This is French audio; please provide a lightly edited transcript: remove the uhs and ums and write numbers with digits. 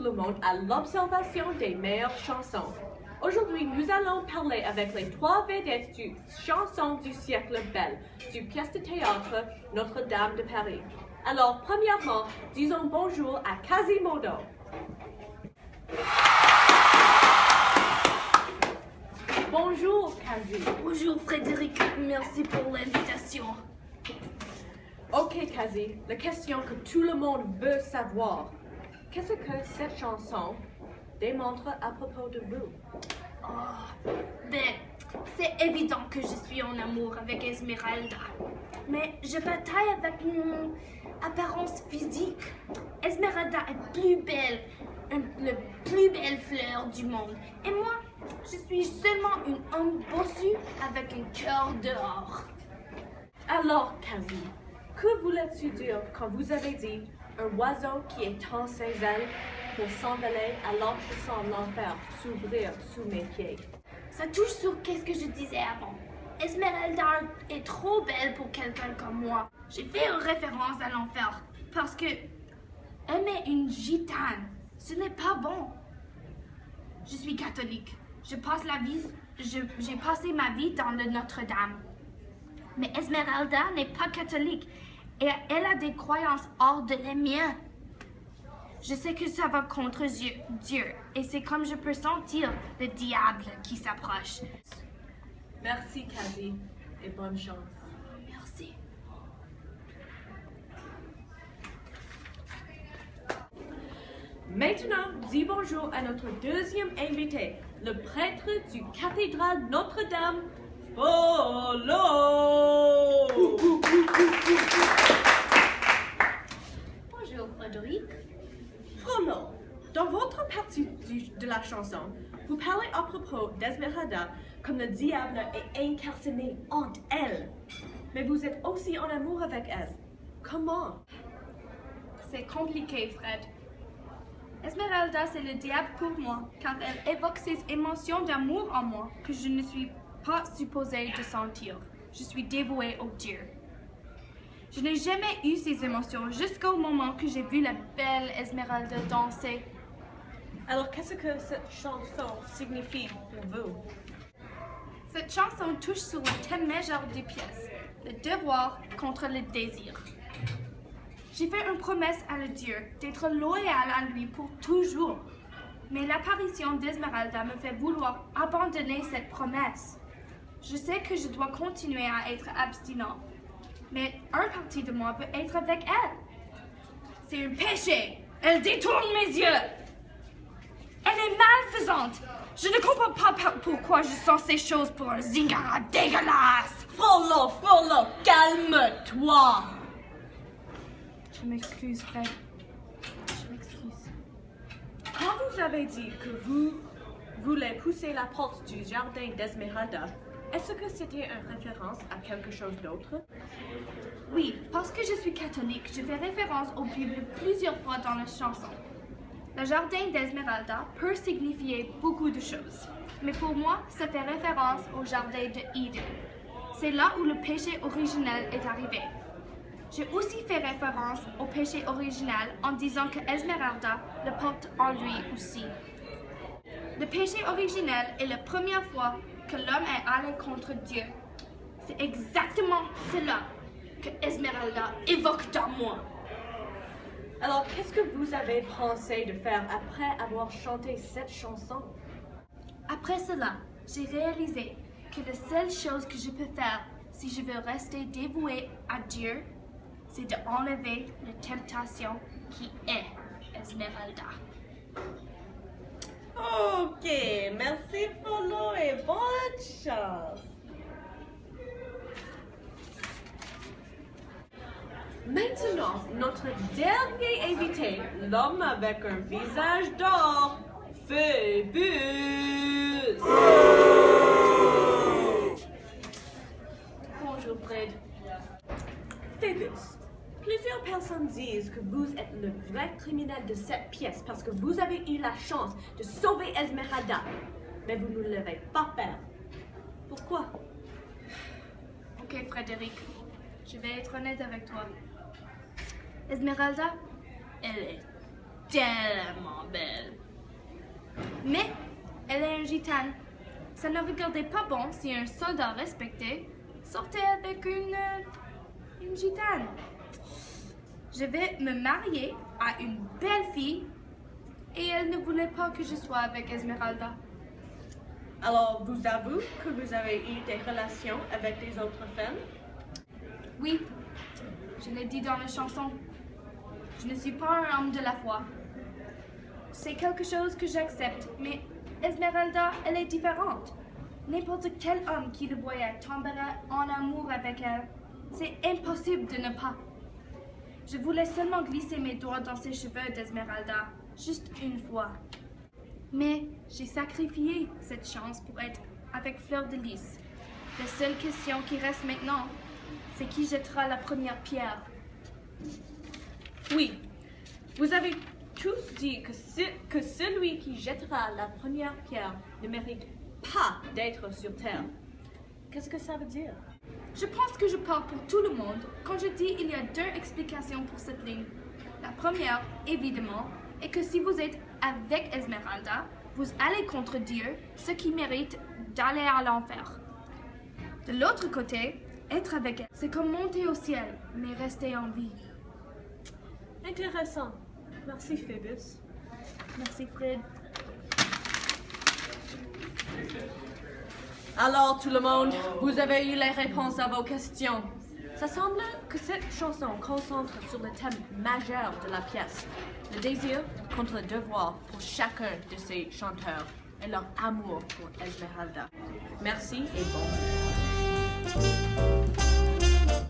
le monde à l'observation des meilleures chansons. Aujourd'hui, nous allons parler avec les 3 vedettes du chanson du siècle belle, du pièce de théâtre Notre-Dame de Paris. Alors, premièrement, disons bonjour à Quasimodo. Bonjour, Quasi. Bonjour Frédéric, merci pour l'invitation. Ok, Quasi, la question que tout le monde veut savoir. Qu'est-ce que cette chanson démontre à propos de vous? C'est évident que je suis en amour avec Esmeralda. Mais je bataille avec mon apparence physique. Esmeralda est plus belle, la plus belle fleur du monde. Et moi, je suis seulement une homme bossu avec un cœur dehors. Alors, Quasi, que voulais-tu dire quand vous avez dit un oiseau qui étend ses ailes pour s'envoler alors je sens l'enfer s'ouvrir sous mes pieds? Ça touche sur qu'est-ce que je disais avant. Esmeralda est trop belle pour quelqu'un comme moi. J'ai fait une référence à l'enfer parce que aimer une gitane, ce n'est pas bon. Je suis catholique. J'ai passé ma vie dans le Notre-Dame. Mais Esmeralda n'est pas catholique et elle a des croyances hors de les miennes. Je sais que ça va contre Dieu et c'est comme je peux sentir le diable qui s'approche. Merci, Quasi, et bonne chance. Merci. Maintenant, dis bonjour à notre deuxième invité, le prêtre du cathédrale Notre-Dame, Frollo. Bonjour Frédéric. Frollo, dans votre partie de la chanson, vous parlez à propos d'Esmeralda comme le diable est incarcéré en elle. Mais vous êtes aussi en amour avec elle. Comment? C'est compliqué, Fred. Esmeralda, c'est le diable pour moi, car elle évoque ces émotions d'amour en moi que je ne suis pas supposée de sentir. Je suis dévouée au Dieu. Je n'ai jamais eu ces émotions jusqu'au moment que j'ai vu la belle Esmeralda danser. Alors, qu'est-ce que cette chanson signifie pour vous? Cette chanson touche sur le thème majeur du pièce, le devoir contre le désir. J'ai fait une promesse à le Dieu d'être loyale à lui pour toujours. Mais l'apparition d'Esmeralda me fait vouloir abandonner cette promesse. Je sais que je dois continuer à être abstinent, mais une partie de moi veut être avec elle. C'est un péché. Elle détourne mes yeux. Elle est malfaisante. Je ne comprends pas pourquoi je sens ces choses pour un zingara dégueulasse. Frollo, calme-toi. Je m'excuse, Fred. Je m'excuse. Quand vous avez dit que vous voulez pousser la porte du jardin d'Esmeralda, est-ce que c'était une référence à quelque chose d'autre? Oui, parce que je suis catholique, je fais référence aux Bibles plusieurs fois dans la chanson. Le jardin d'Esmeralda peut signifier beaucoup de choses, mais pour moi, ça fait référence au jardin de Eden. C'est là où le péché originel est arrivé. J'ai aussi fait référence au péché original en disant que Esmeralda le porte en lui aussi. Le péché originel est la première fois que l'homme est allé contre Dieu. C'est exactement cela que Esmeralda évoque dans moi. Alors, qu'est-ce que vous avez pensé de faire après avoir chanté cette chanson? Après cela, j'ai réalisé que la seule chose que je peux faire si je veux rester dévouée à Dieu, c'est d'enlever la tentation qui est Esmeralda. Ok, merci Frollo et bonne chance. Maintenant, notre dernier invité, l'homme avec un visage d'or, Phébus. Bonjour Fred. Phébus, plusieurs personnes disent que vous êtes le vrai criminel de cette pièce parce que vous avez eu la chance de sauver Esmeralda, mais vous ne l'avez pas fait. Pourquoi? Ok Frédéric, je vais être honnête avec toi. Esmeralda, elle est tellement belle. Mais elle est une gitane. Ça ne regardait pas bon si un soldat respecté sortait avec une gitane. Je vais me marier à une belle fille et elle ne voulait pas que je sois avec Esmeralda. Alors, vous avouez que vous avez eu des relations avec des autres femmes? Oui, je l'ai dit dans la chanson. Je ne suis pas un homme de la foi. C'est quelque chose que j'accepte, mais Esmeralda, elle est différente. N'importe quel homme qui le voyait tomberait en amour avec elle. C'est impossible de ne pas. Je voulais seulement glisser mes doigts dans ses cheveux d'Esmeralda, juste une fois. Mais j'ai sacrifié cette chance pour être avec Fleur de Lys. La seule question qui reste maintenant, c'est qui jettera la première pierre. Oui, vous avez tous dit que celui qui jettera la première pierre ne mérite pas d'être sur Terre. Qu'est-ce que ça veut dire? Je pense que je parle pour tout le monde quand je dis qu'il y a deux explications pour cette ligne. La première, évidemment, est que si vous êtes avec Esmeralda, vous allez contre Dieu, ce qui mérite d'aller à l'enfer. De l'autre côté, être avec elle, c'est comme monter au ciel, mais rester en vie. Intéressant. Merci, Phoebus. Merci, Fred. Alors, tout le monde, vous avez eu les réponses à vos questions. Ça semble que cette chanson concentre sur le thème majeur de la pièce, le désir contre le devoir pour chacun de ses chanteurs et leur amour pour Esmeralda. Merci et bon.